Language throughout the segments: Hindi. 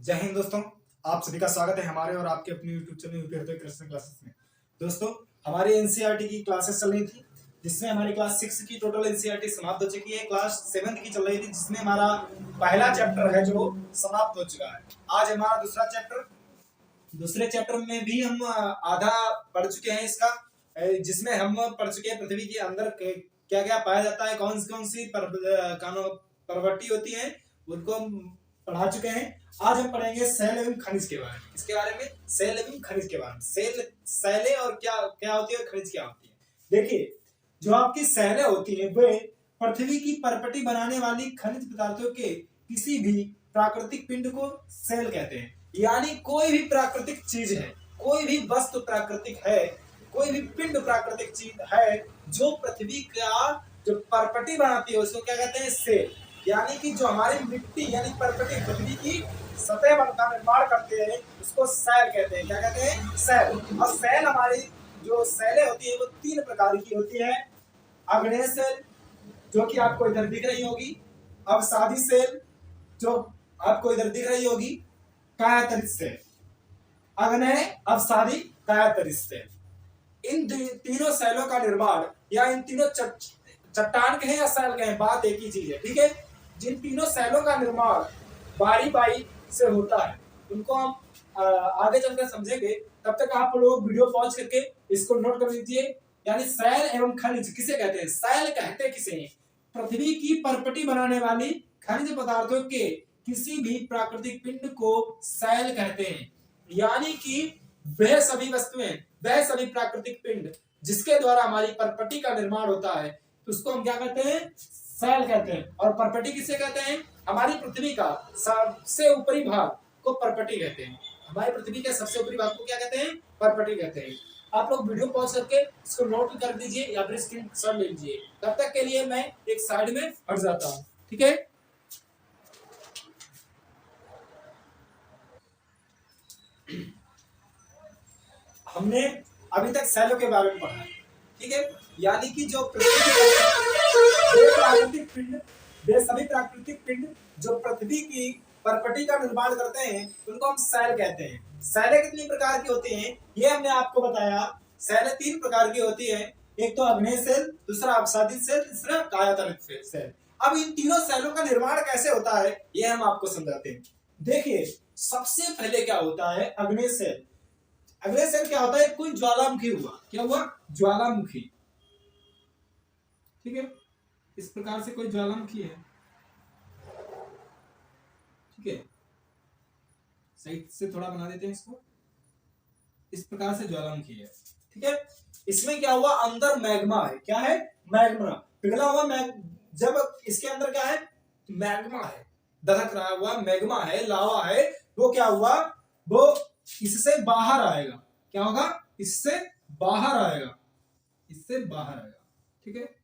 जय हिंद दोस्तों, आप सभी का स्वागत है हमारे और आपके अपने YouTube चैनल यूपी हृदय कृष्ण क्लासेस में। दोस्तों, हमारी एनसीईआरटी की क्लासेस चल रही थी, जिसमें हमारी क्लास 6 की टोटल एनसीईआरटी समाप्त हो चुकी है। क्लास 7 की चल रही थी, जिसमें हमारा पहला चैप्टर है जो समाप्त हो चुका है। आज हमारा दूसरे चैप्टर में भी हम आधा पढ़ चुके हैं इसका, जिसमें हम पढ़ चुके हैं पृथ्वी के अंदर क्या क्या पाया जाता है, कौन सी प्रॉपर्टी होती है, उनको हम पढ़ा चुके हैं। आज हम पढ़ेंगे सेल एवं खनिज के बारे में। इसके बारे में सेल एवं खनिज के बारे में, सेलें और क्या क्या होती है और खनिज क्या होती है। देखिए, जो आपकी सेलें होती है वे पृथ्वी की परपटी बनाने वाली खनिज पदार्थों के किसी भी प्राकृतिक पिंड को सेल कहते हैं। यानी कोई भी प्राकृतिक चीज है, कोई भी वस्तु प्राकृतिक है, कोई भी पिंड प्राकृतिक चीज है जो पृथ्वी का जो परपटी बनाती है उसको क्या कहते हैं? सेल। यानी कि जो हमारी मिट्टी यानी परपटी पृथ्वी की सतह का निर्माण करते हैं उसको सेल कहते हैं। क्या कहते हैं? सेल। और सेल हमारी जो सेलें होती है वो 3 प्रकार की होती है। अग्नेय सेल जो कि आपको इधर दिख रही होगी, अवसादी सेल जो आपको इधर दिख रही होगी, कायातरित सेल। अग्नेय, अवसादी, कायातरित सेल। इन तीनों सेलों का निर्माण या इन तीनों चट्टान कहें या सेल कहें, बात एक ही चीज है। ठीक है, जिन तीनों सेलों का निर्माण बारी बारी से होता है उनको हम आगे चलकर समझेंगे। तब तक आप लोग वीडियो पॉज करके इसको नोट कर लीजिए। यानी सेल एवं खनिज किसे कहते हैं? सेल कहते किसे हैं? पृथ्वी की परपटी बनाने वाली खनिज पदार्थों के किसी भी प्राकृतिक पिंड को सेल कहते हैं। यानी कि वह सभी वस्तुएं, वह सभी प्राकृतिक पिंड जिसके द्वारा हमारी परपटी का निर्माण होता है तो उसको हम क्या कहते हैं? सेल कहते हैं। और परपटी किसे कहते हैं? हमारी पृथ्वी का सबसे ऊपरी भाग को परपटी कहते हैं। हमारी पृथ्वी के सबसे ऊपरी भाग को क्या कहते हैं? परपटी कहते हैं। आप लोग वीडियो पॉज करके इसको नोट कर दीजिए या फिर स्क्रीनशॉट ले लीजिए। तब तक के लिए मैं एक साइड में हट जाता हूं। ठीक है, हमने अभी तक सेलों के बारे में पढ़ा है। ठीक है, यानी कि जो प्राकृतिक पिंड, वे सभी प्राकृतिक पिंड जो पृथ्वी की परपटी का निर्माण करते हैं उनको हम सेल कहते हैं। सेलें कितनी प्रकार की होती हैं ये हमने आपको बताया। सेलें 3 प्रकार की होती है, एक तो अग्नेय सेल, दूसरा अवसादी सेल, तीसरा कायातरित सेल। अब इन तीनों सेलों का निर्माण कैसे होता है ये हम आपको समझाते हैं। देखिए, सबसे पहले क्या होता है? अग्नेय सेल। अग्नेय सेल क्या होता है? कोई ज्वालामुखी हुआ, क्या हुआ? ज्वालामुखी। ठीक है, इस प्रकार से कोई ज्वालामुखी है। ठीक है, साइड से थोड़ा बना देते हैं इसको। इस प्रकार से ज्वालामुखी है। ठीक है, इसमें क्या हुआ? अंदर मैग्मा है। क्या है? मैग्मा, पिघला हुआ जब इसके अंदर क्या है? मैग्मा है, दहक रहा हुआ मैग्मा है, लावा है। वो क्या हुआ? वो इससे बाहर आएगा। क्या होगा? इससे बाहर आएगा, इससे बाहर आएगा। ठीक है,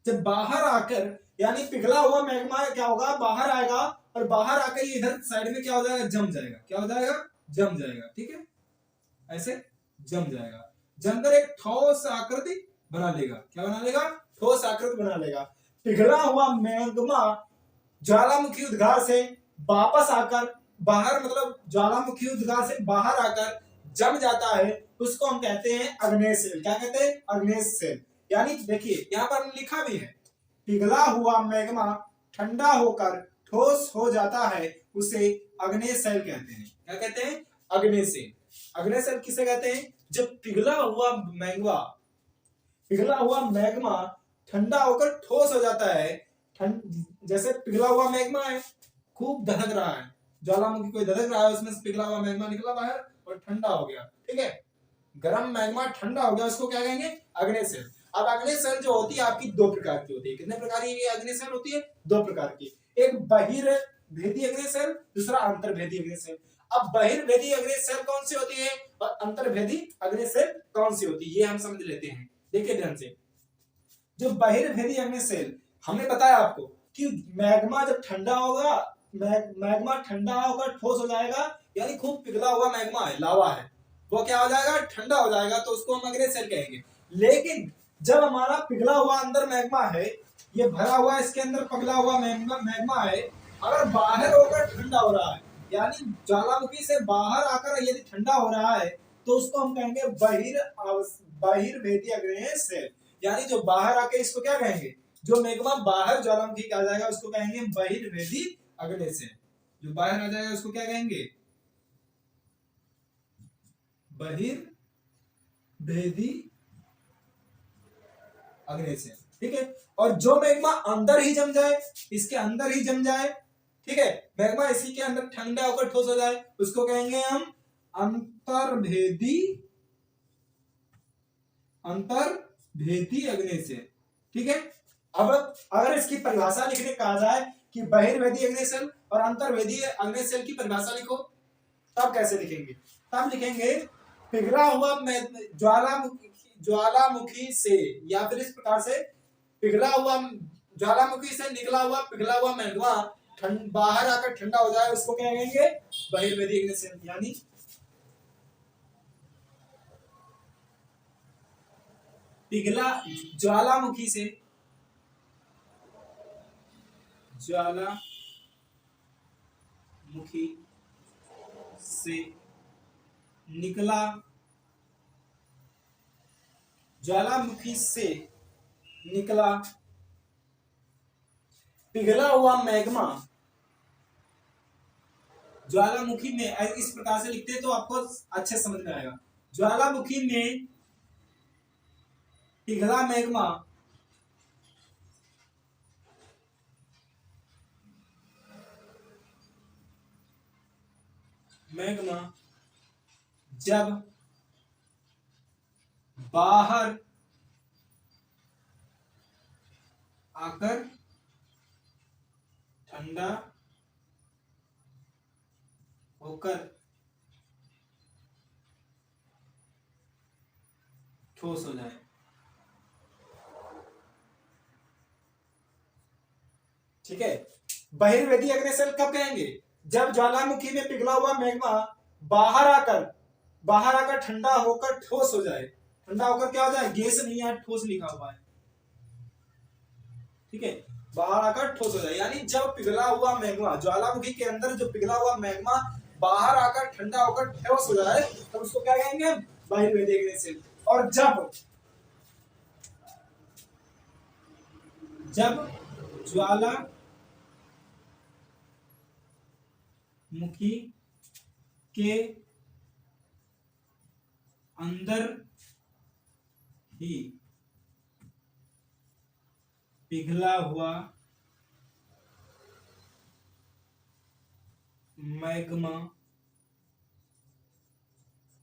जब बाहर आकर यानी पिघला हुआ मैग्मा क्या होगा? बाहर आएगा और बाहर आकर ये इधर साइड में क्या हो जाएगा? जम जाएगा। क्या हो जाएगा? जम जाएगा। ठीक है, ऐसे जम जाएगा। जमकर एक ठोस आकृति बना लेगा। क्या बना लेगा? ठोस आकृति बना लेगा। पिघला हुआ मैग्मा ज्वालामुखी उद्गार से वापस आकर बाहर, मतलब ज्वालामुखी उद्गार से बाहर आकर जम जाता है, उसको हम कहते हैं अग्नेय सेल। क्या कहते हैं? अग्नेय सेल। यानी देखिए, यहाँ पर लिखा भी है, पिघला हुआ मैग्मा ठंडा होकर ठोस हो जाता है, उसे अग्नेय सेल कहते हैं। क्या कहते हैं? अग्नेय सेल। अग्नेय सेल किसे कहते हैं? जब पिघला हुआ मैग्मा ठंडा होकर ठोस हो जाता है। जैसे पिघला हुआ मैग्मा है, खूब धधक रहा है, ज्वालामुखी कोई धधक रहा है, उसमें से पिघला हुआ मैग्मा निकला बाहर और ठंडा हो गया। ठीक है, गर्म मैग्मा ठंडा हो गया, उसको क्या कहेंगे? अग्नेय सेल। अब अग्नेय सेल जो होती है आपकी 2 प्रकार की होती है। कितने प्रकार की अग्नेय सेल होती है? 2 प्रकार की। एक बहिर्भेदी अग्नेय सेल, दूसरा अंतर्भेदी अग्नेय सेल। अब बहिर्भेदी अग्नेय सेल कौन सी होती है और अंतर्भेदी अग्नेय सेल कौन सी होती है ये हम समझ लेते हैं। देखिए ध्यान से, जो बहिर्भेदी अग्नेय सेल, हमने बताया आपको कि मैग्मा जब ठंडा होगा, मैग्मा ठंडा होकर ठोस हो जाएगा, यानी खूब पिघला हुआ मैग्मा है, लावा है, वो क्या हो जाएगा? ठंडा हो जाएगा, तो उसको हम अग्नेय सेल कहेंगे। लेकिन जब हमारा पिघला हुआ अंदर मैग्मा है, ये भरा हुआ इसके अंदर पिघला हुआ मैग्मा है, अगर बाहर होकर आकर ठंडा हो रहा है, यानी ज्वालामुखी से बाहर आकर यदि ठंडा हो रहा है तो उसको हम कहेंगे बहिर्वेदी अग्नेय सेल। यानी जो बाहर आके इसको क्या कहेंगे, जो मैग्मा बाहर ज्वालामुखी का आ जाएगा उसको कहेंगे बहिर्वेदी अग्नेय सेल। जो बाहर आ जाएगा उसको क्या कहेंगे, बहिर्वेदी अग्नेय सेल। ठीक है, और जो मैग्मा अंदर ही जम जाए, इसके अंदर ही जम जाए, ठीक है, मैग्मा इसी के अंदर ठंडा होकर ठोस हो जाए, उसको कहेंगे हम अंतर्भेदी अग्नेय सेल। ठीक है, अब अगर इसकी परिभाषा लिखने कहा जाए कि बहिर्वेदी अग्नेय सेल और अंतर्वेदी अग्नेय सेल की परिभाषा लिखो, तब कैसे लिखेंगे, तब लिखेंगे पिघला हुआ ज्वालामुखी से, या फिर इस प्रकार से पिघला हुआ ज्वालामुखी से निकला हुआ पिघला हुआ मैग्मा बाहर आकर ठंडा हो जाए, उसको क्या कहेंगे, बहिर्वेदी अग्नेय सेल। यानी पिघला ज्वालामुखी से निकला ज्वालामुखी से निकला पिघला हुआ मैग्मा ज्वालामुखी में, इस प्रकार से लिखते हैं तो आपको अच्छे समझ में आएगा। ज्वालामुखी में पिघला मैग्मा जब बाहर आकर ठंडा होकर ठोस हो जाए। ठीक है, बहिर्वेदी अग्नेय सेल कब कहेंगे, जब ज्वालामुखी में पिघला हुआ मैग्मा बाहर आकर ठंडा होकर ठोस हो जाए। ठंडा होकर क्या हो जाए, गैस नहीं है, ठोस लिखा हुआ है। ठीक है, बाहर आकर ठोस हो जाए, यानी जब पिघला हुआ मैग्मा ज्वालामुखी के अंदर जो पिघला हुआ मैग्मा बाहर आकर ठंडा होकर ठोस हो जाए, तो उसको क्या कहेंगे, बहिर्वेदी अग्नेय सेल। और जब ज्वालामुखी के अंदर ही पिघला हुआ मैग्मा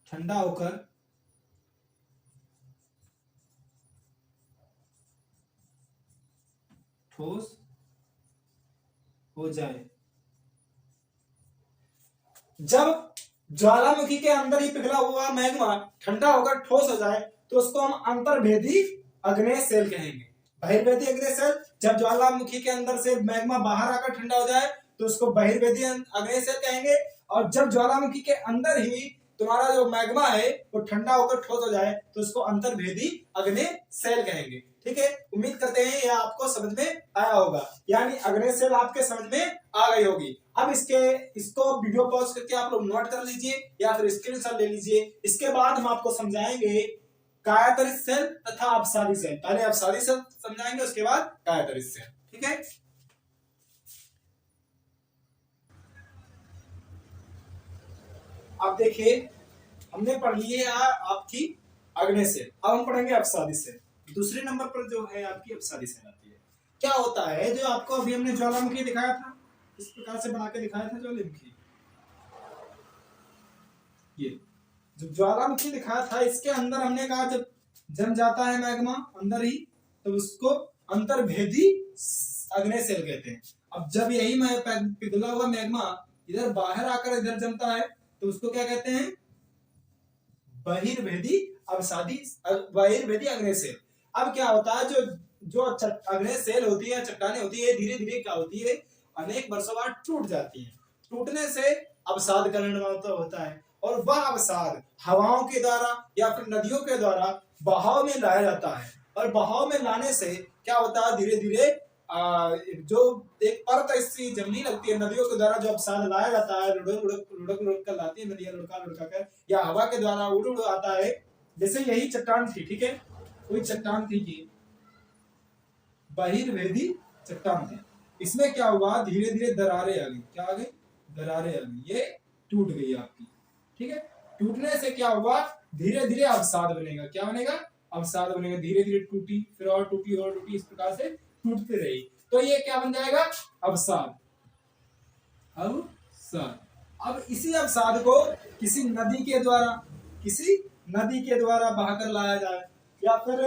ठंडा होकर ठोस हो जाए। जब ज्वालामुखी के अंदर ही पिघला हुआ मैग्मा ठंडा होकर ठोस हो जाए तो उसको हम अंतर्भेदी अग्नेय सेल कहेंगे। बहिर्वेदी अग्नेय सेल, जब ज्वालामुखी के अंदर से मैग्मा बाहर आकर ठंडा हो जाए तो उसको बहिर्वेदी अग्नेय सेल कहेंगे। और जब ज्वालामुखी के अंदर ही तुम्हारा जो मैग्मा है वो ठंडा होकर ठोस हो जाए तो उसको अंतर्भेदी अग्नेय सेल कहेंगे। ठीक है, उम्मीद करते हैं यह आपको समझ में आया होगा, यानी अग्नेय सेल आपके समझ में आ गई होगी। अब इसको वीडियो पॉज करके आप लोग नोट कर लीजिए या फिर स्क्रीनशॉट ले लीजिए। इसके बाद हम आपको समझाएंगे कायातरित सेल तथा अपसादी सेल। पहले अपसादी सेल समझाएंगे, उसके बाद कायातरित सेल। ठीक है, अब देखिए हमने पढ़ ली है आपकी अग्नेय सेल, अब हम पढ़ेंगे अपसादी सेल। दूसरे नंबर पर जो है आपकी अपसादी सेल आती है। क्या होता है, जो आपको अभी हमने ज्वालामुखी दिखाया था, इस प्रकार से बना के दिखाया था ज्वालामुखी, ये जो ज्वालामुखी दिखाया था इसके अंदर हमने कहा जब जम जाता है मैग्मा अंदर ही तो उसको अंतर्भेदी अग्नेय सेल कहते हैं। अब जब यही पिघला हुआ मैग्मा इधर बाहर आकर इधर जमता है तो उसको क्या कहते हैं, बहिर्भेदी अग्नेय सेल। अब क्या होता है, जो अग्नेय सेल होती है, चट्टानें होती है, धीरे धीरे क्या होती है, अनेक वर्षों बाद टूट जाती है। टूटने से अवसादकरण होता है और वह अवसाद हवाओं के द्वारा या फिर नदियों के द्वारा बहाव में लाया जाता है। और बहाव में लाने से क्या होता है, धीरे धीरे जो एक परत ऐसी जमनी लगती है नदियों के द्वारा जो अवसाद लाया जाता है, लुढ़क कर लाती है नदियां, लुढ़का कर, या हवा के द्वारा उड़ उड़ आता है। जैसे यही चट्टान थी, ठीक है, कोई चट्टान थी कि बहिर्वेदी चट्टान थी। इसमें क्या हुआ, धीरे धीरे दरारें आ गई। क्या आ गई? दरारें आ गई, ये टूट गई आपकी, ठीक है। टूटने से क्या हुआ, धीरे धीरे अवसाद बनेगा। क्या बनेगा? अवसाद बनेगा। धीरे धीरे टूटी, फिर और टूटी और टूटी, इस प्रकार से टूटती रही, तो ये क्या बन जाएगा? अवसाद। अवसाद। अब इसी अवसाद को किसी नदी के द्वारा बहाकर लाया जाए, या फिर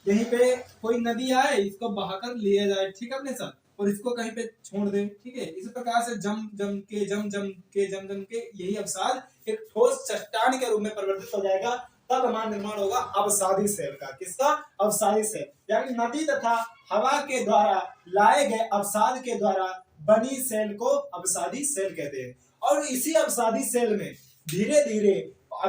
यहीं पे कोई नदी आए, इसको बहाकर लिया जाए, ठीक है अपने साथ, और इसको कहीं पे छोड़ दे, ठीक है। इस प्रकार से जम जम के यही अवसाद एक ठोस चट्टान के रूप में परिवर्तित हो जाएगा। तब हमारा निर्माण होगा अवसादी सेल का। किसका? अवसादी सेल। यानी नदी तथा हवा के द्वारा लाए गए अवसाद के द्वारा बनी सेल को अवसादी सेल कहते हैं। और इसी अवसादी सेल में धीरे धीरे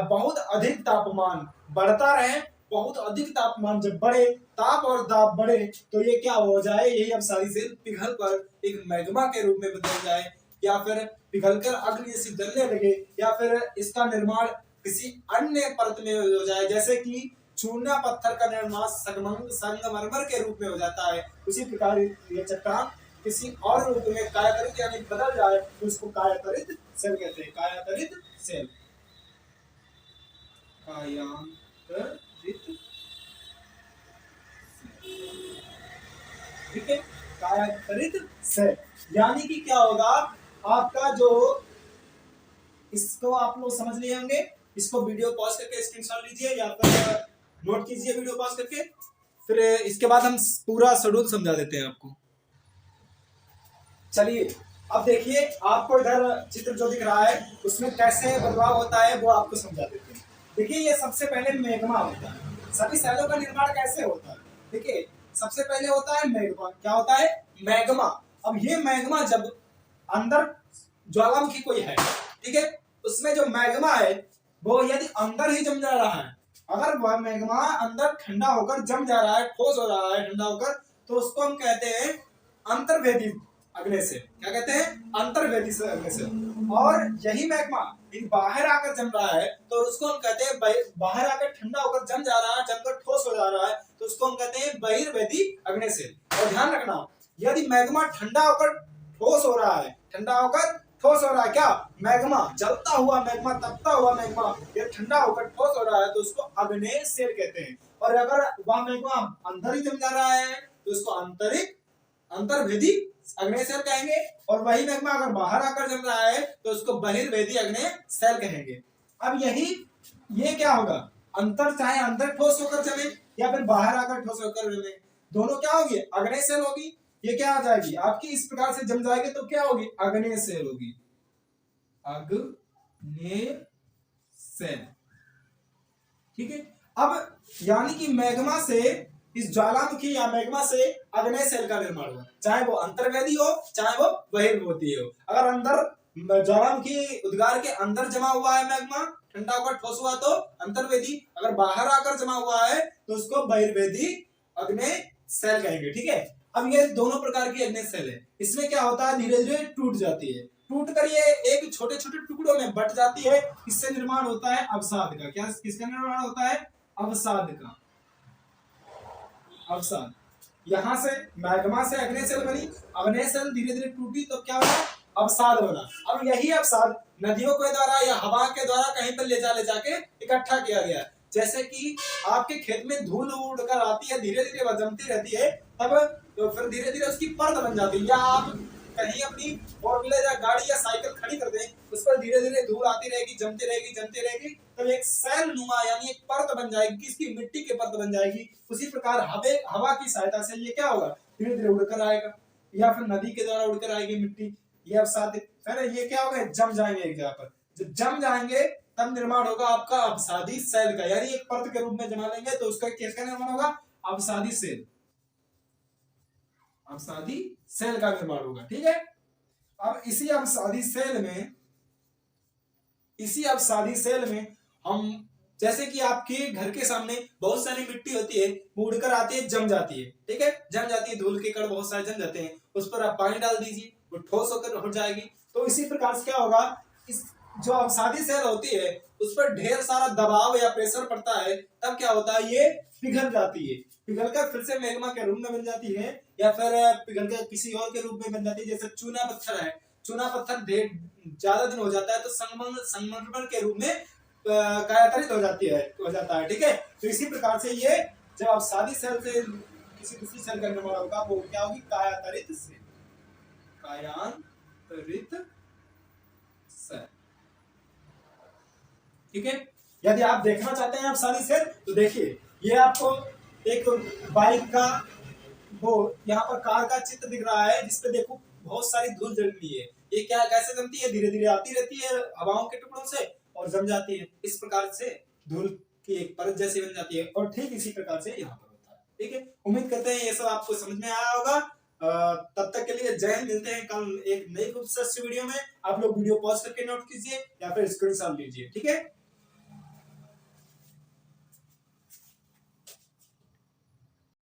बहुत अधिक तापमान बढ़ता रहे, बहुत अधिक तापमान जब बढ़े, ताप और दाब बढ़े, तो ये क्या हो जाए, यही अवसादी सेल पिघल कर एक मैग्मा के रूप में बदल जाए, या फिर पिघलकर अग्नि जैसी जलने लगे, या फिर इसका निर्माण किसी अन्य परत में हो जाए, जैसे कि चूना पत्थर का निर्माण संगमरमर के रूप में हो जाता है। उसी प्रकार ये चट्टान किसी और रूप में कायातरित यानी बदल जाए, तो उसको कायातरित सेल कहते हैं। कायातरित सेल, ठीक है, कायातरित सेल। यानी कि क्या होगा आपका, जो इसको आप लोग समझ लिए होंगे, इसको वीडियो पॉज करके स्क्रीनशॉट लीजिए या फिर नोट कीजिए वीडियो पॉज करके, फिर इसके बाद हम पूरा शेड्यूल समझा देते हैं आपको। चलिए अब देखिए, आपको इधर चित्र जो दिख रहा है उसमें कैसे बदलाव होता है वो आपको समझा देते हैं। देखिए, ये सबसे पहले मैग्मा होता है। सभी सेलों का निर्माण कैसे होता है? देखिए, सबसे पहले होता है मैग्मा। क्या होता है? मैग्मा। अब ये मैग्मा जब अंदर ज्वालामुखी कोई है, ठीक है, उसमें जो मैग्मा है वो यदि अंदर ही जम जा रहा है, अगर वह मैग्मा अंदर ठंडा होकर जम जा रहा है, ठोस हो रहा है ठंडा होकर, तो उसको हम कहते हैं अंतर्वेदी अग्नि सेल। क्या कहते हैं? अंतर्वेदी अग्नि सेल। और यही मैग्मा बाहर आकर जम रहा है, तो उसको हम कहते हैं बाहर आकर ठंडा होकर जम जा रहा है, जमकर ठोस हो जा रहा है, तो उसको हम कहते हैं बहिर्वेदी अग्नि सेल। और ध्यान रखना, यदि मैग्मा ठंडा होकर ठोस हो रहा है, ठंडा होकर ठोस हो रहा है, क्या? मैग्मा, जलता हुआ मैग्मा, तपता हुआ मैग्मा, ये ठंडा होकर ठोस हो रहा है, तो उसको अग्नेय सेल कहते हैं। और अगर वह मैग्मा अंदर ही जम जा रहा है, तो उसको अंतर्वेदी अग्नेय सेल कहेंगे। और वही मैग्मा अगर बाहर आकर जम रहा है, तो उसको बहिर्वेदी अग्नेय सेल कहेंगे। अब ये क्या होगा, अंतर, चाहे अंदर ठोस होकर जमे या फिर बाहर आकर ठोस होकर जमे, दोनों क्या होगी? अग्नेय सेल होगी। ये क्या आ जाएगी आपकी, इस प्रकार से जम जाएगी तो क्या होगी? अग्नेय सेल होगी। अग्नेय सेल, ठीक है। अब यानी कि मैग्मा से, इस ज्वालामुखी या मैग्मा से अग्नेय सेल का निर्माण हुआ, चाहे वो अंतर्वेदी हो चाहे वो बहिर्वेदी हो। अगर अंदर ज्वालामुखी उद्गार के अंदर जमा हुआ है मैग्मा, ठंडा होकर ठोस हुआ, तो अंतर्वेदी। अगर बाहर आकर जमा हुआ है तो उसको बहिर्वेदी अग्नेय सेल कहेंगे, ठीक है। अब ये दोनों प्रकार की अग्नेय सेल है। इसमें क्या होता है, धीरे धीरे टूट जाती है, टूट कर ये एक छोटे छोटे टुकड़ों में बट जाती है। इससे निर्माण होता है अवसाद का। क्या? किसका निर्माण होता है? अवसाद का। अवसाद, यहां से मैग्मा से अग्नेय सेल बनी, अग्नेय सेल धीरे धीरे टूटी, तो क्या हुआ? अवसाद बना। अब यही अवसाद नदियों के द्वारा या हवा के द्वारा कहीं पर ले जाके इकट्ठा किया गया। जैसे कि आपके खेत में धूल उड़कर आती है, धीरे धीरे वह जमती रहती है, तब तो फिर धीरे धीरे उसकी परत बन जाती है। या आप कहीं अपनी फोर व्हीलर या गाड़ी या साइकिल खड़ी कर दें, उस पर धीरे धीरे धूल आती रहेगी, जमती रहेगी, तब एक सेल नुमा यानी एक परत बन जाएगी, किसकी? मिट्टी की परत बन जाएगी। उसी प्रकार हवा की सहायता से ये क्या होगा? धीरे धीरे उड़कर आएगा, या फिर नदी के द्वारा उड़कर आएगी मिट्टी। ये अवसाद है, ये क्या होगा? जम जाएंगे एक जगह पर। जब जम जाएंगे तब निर्माण होगा आपका अवसादी सेल का, यानी एक परत के रूप में जमा लेंगे तो उसका किसका निर्माण होगा? अवसादी सेल। अवसादी सेल का निर्माण होगा, ठीक है। अब इसी अवसादी सेल में हम जैसे कि आपके घर के सामने बहुत सारी मिट्टी होती है, वो उड़कर आती है, जम जाती है, ठीक है, जम जाती है, धूल के कण बहुत सारे जम जाते हैं, उस पर आप पानी डाल दीजिए, वो ठोस होकर उठ जाएगी। तो इसी प्रकार से क्या होगा, इस जो अवसादी सेल होती है उस पर ढेर सारा दबाव या प्रेशर पड़ता है, तब क्या होता है, ये पिघल जाती है, पिघलकर फिर से मैग्मा के रूप में बन जाती है, या फिर पिघलकर किसी और के रूप में बन जाती है। जैसे चूना पत्थर है, चूना पत्थर ज्यादा दिन हो जाता है तो संगमरमर के रूप में कायातरित हो जाता है, ठीक है। तो इसी प्रकार से ये जब आप शादी सेल से किसी दूसरी सेल का निर्माण होगा, वो क्या होगी, कायातरित सेल, कायांतरित सेल, ठीक है। यदि आप देखना चाहते हैं आप शादी सेल, तो देखिए ये आपको एक बाइक का वो यहाँ पर कार का चित्र दिख रहा है, जिसपे देखो बहुत सारी धूल जम रही है। ये क्या कैसे जमती है, धीरे धीरे आती रहती है हवाओं के टुकड़ों से और जम जाती है, इस प्रकार से धूल की एक परत जैसी बन जाती है। और ठीक इसी प्रकार से यहाँ पर होता है, ठीक है। उम्मीद करते हैं ये सब आपको समझ में आया होगा। तब तक के लिए जय हिंद, मिलते हैं कल एक नई खूबसूरत वीडियो में। आप लोग वीडियो पॉज करके नोट कीजिए या फिर स्क्रीनशॉट लीजिए, ठीक है।